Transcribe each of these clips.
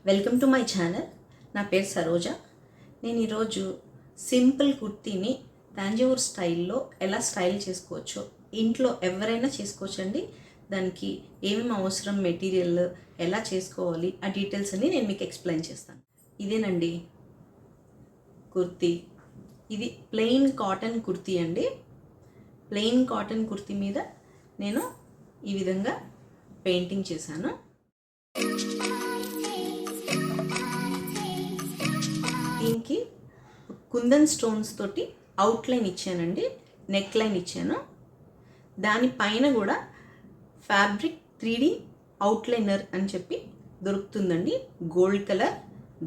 Welcome to my channel. నా పేరు సరోజ. నేను ఈరోజు సింపుల్ కుర్తీని తాంజావూర్ స్టైల్లో ఎలా స్టైల్ చేసుకోవచ్చో ఇంట్లో ఎవరైనా చేసుకోవచ్చండి. దానికి ఏమేమి అవసరం, మెటీరియల్ ఎలా చేసుకోవాలి, ఆ డీటెయిల్స్ అన్ని నేను మీకు ఎక్స్ప్లెయిన్ చేస్తాను. ఇదేనండి కుర్తీ. ఇది ప్లెయిన్ కాటన్ కుర్తీ అండి. ప్లెయిన్ కాటన్ కుర్తీ మీద నేను ఈ విధంగా పెయింటింగ్ చేశాను. దీనికి కుందన్ స్టోన్స్ తోటి అవుట్లైన్ ఇచ్చానండి, నెక్ లైన్ ఇచ్చాను. దానిపైన కూడా ఫ్యాబ్రిక్ 3D అవుట్లైనర్ అని చెప్పి దొరుకుతుందండి, గోల్డ్ కలర్.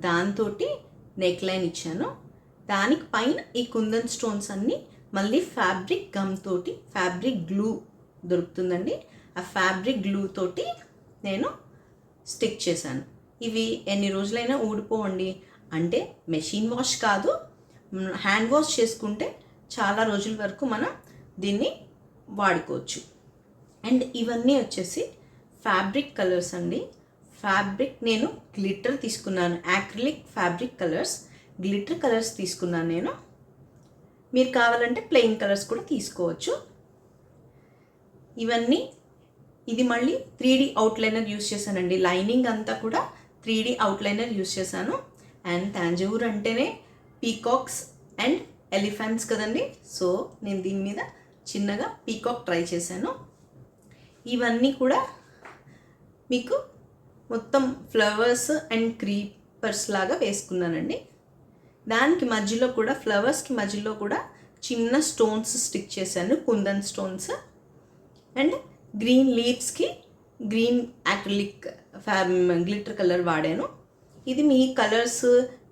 దాంతో నెక్ లైన్ ఇచ్చాను. దానికి పైన ఈ కుందన్ స్టోన్స్ అన్నీ మళ్ళీ ఫ్యాబ్రిక్ గమ్ తోటి, ఫ్యాబ్రిక్ గ్లూ దొరుకుతుందండి, ఆ ఫ్యాబ్రిక్ గ్లూ తోటి నేను స్టిక్ చేశాను. ఇవి ఎన్ని రోజులైనా ఊడిపోవండి. అంటే మెషిన్ వాష్ కాదు, హ్యాండ్ వాష్ చేసుకుంటే చాలా రోజుల వరకు మనం దీన్ని వాడుకోవచ్చు. అండ్ ఇవన్నీ వచ్చేసి ఫ్యాబ్రిక్ కలర్స్ అండి. ఫ్యాబ్రిక్ నేను గ్లిటర్ తీసుకున్నాను, acrylic fabric colours, glitter colours తీసుకున్నాను నేను. మీరు కావాలంటే ప్లెయిన్ కలర్స్ కూడా తీసుకోవచ్చు. ఇవన్నీ ఇది మళ్ళీ 3D అవుట్లైనర్ యూస్ చేశానండి. లైనింగ్ అంతా కూడా 3D అవుట్లైనర్ యూస్ చేశాను. అండ్ తాంజావూర్ అంటేనే పీకాక్స్ అండ్ ఎలిఫెంట్స్ కదండి. సో నేను దీని మీద చిన్నగా పీకాక్ ట్రై చేశాను. ఇవన్నీ కూడా మీకు మొత్తం ఫ్లవర్స్ అండ్ క్రీపర్స్ లాగా వేసుకున్నానండి. దానికి మధ్యలో కూడా, ఫ్లవర్స్కి మధ్యలో కూడా చిన్న స్టోన్స్ స్టిక్ చేశాను, కుందన్ స్టోన్స్. అండ్ గ్రీన్ లీవ్స్కి గ్రీన్ యాక్రిలిక్ గ్లిటర్ కలర్ వాడాను. ఇది మీ కలర్స్,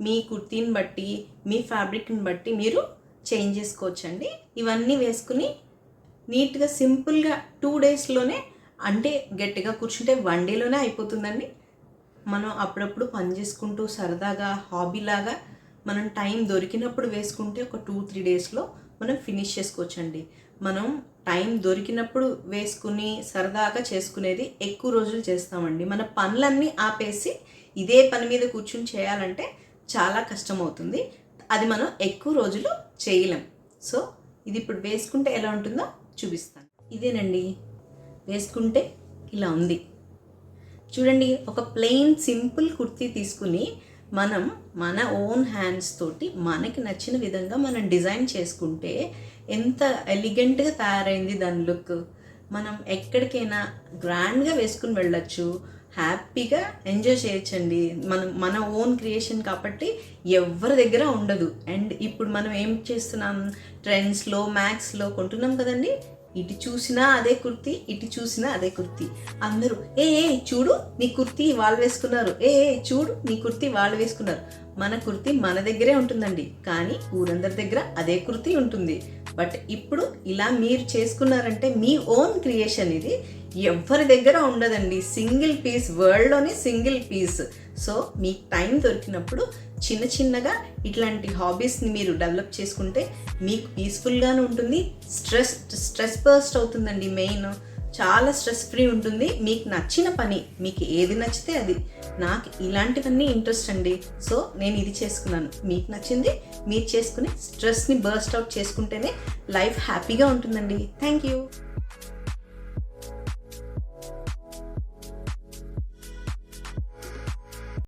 మీ కుర్తీని బట్టి, మీ ఫ్యాబ్రిక్ని బట్టి మీరు చేంజ్ చేసుకోవచ్చండి. ఇవన్నీ వేసుకుని నీట్గా సింపుల్గా 2 డేస్లోనే, అంటే గట్టిగా కూర్చుంటే 1 డేలోనే అయిపోతుందండి. మనం అప్పుడప్పుడు పని చేసుకుంటూ సరదాగా హాబీలాగా మనం టైం దొరికినప్పుడు వేసుకుంటే ఒక 2-3 డేస్లో మనం ఫినిష్ చేసుకోవచ్చండి. మనం టైం దొరికినప్పుడు వేసుకుని సరదాగా చేసుకునేది ఎక్కువ రోజులు చేస్తామండి. మన పనులన్నీ ఆపేసి ఇదే పని మీద కూర్చుని చేయాలంటే చాలా కష్టం అవుతుంది. అది మనం ఎక్కువ రోజులు చేయలేం. సో ఇది ఇప్పుడు వేసుకుంటే ఎలా ఉంటుందో చూపిస్తాను. ఇదేనండి, వేసుకుంటే ఇలా ఉంది చూడండి. ఒక ప్లెయిన్ సింపుల్ కుర్తీ తీసుకుని మనం మన ఓన్ హ్యాండ్స్ తోటి మనకి నచ్చిన విధంగా మనం డిజైన్ చేసుకుంటే ఎంత ఎలిగెంట్గా తయారైంది దాని లుక్. మనం ఎక్కడికైనా గ్రాండ్గా వేసుకుని వెళ్ళచ్చు, హ్యాపీగా ఎంజాయ్ చేయొచ్చండి. మన ఓన్ క్రియేషన్ కాబట్టి ఎవరి దగ్గర ఉండదు. అండ్ ఇప్పుడు మనం ఏం చేస్తున్నాం, ట్రెండ్స్లో, మ్యాక్స్లో కొంటున్నాం కదండి. ఇటు చూసినా అదే కుర్తీ, ఇటు చూసినా అదే కుర్తీ. అందరూ ఏ చూడు నీ కుర్తీ వాళ్ళు వేసుకున్నారు, చూడు నీ కుర్తీ వాళ్ళు వేసుకున్నారు. మన కుర్తీ మన దగ్గరే ఉంటుందండి, కానీ ఊరందరి దగ్గర అదే కుర్తీ ఉంటుంది. బట్ ఇప్పుడు ఇలా మీరు చేసుకున్నారంటే మీ ఓన్ క్రియేషన్, ఇది ఎవరి దగ్గర ఉండదండి. సింగిల్ పీస్, వరల్డ్లోనే సింగిల్ పీస్. సో మీకు టైం దొరికినప్పుడు చిన్న చిన్నగా ఇట్లాంటి హాబీస్ని మీరు డెవలప్ చేసుకుంటే మీకు పీస్ఫుల్గానే ఉంటుంది. స్ట్రెస్ బర్స్ట్ అవుతుందండి. మెయిన్ చాలా స్ట్రెస్ ఫ్రీ ఉంటుంది. మీకు నచ్చిన పని, మీకు ఏది నచ్చితే అది. నాకు ఇలాంటివన్నీ ఇంట్రెస్ట్ అండి. సో నేను ఇది చేసుకున్నాను. మీకు నచ్చింది మీరు చేసుకుని స్ట్రెస్ని బర్స్ట్ అవుట్ చేసుకుంటేనే లైఫ్ హ్యాపీగా ఉంటుందండి. Thank you.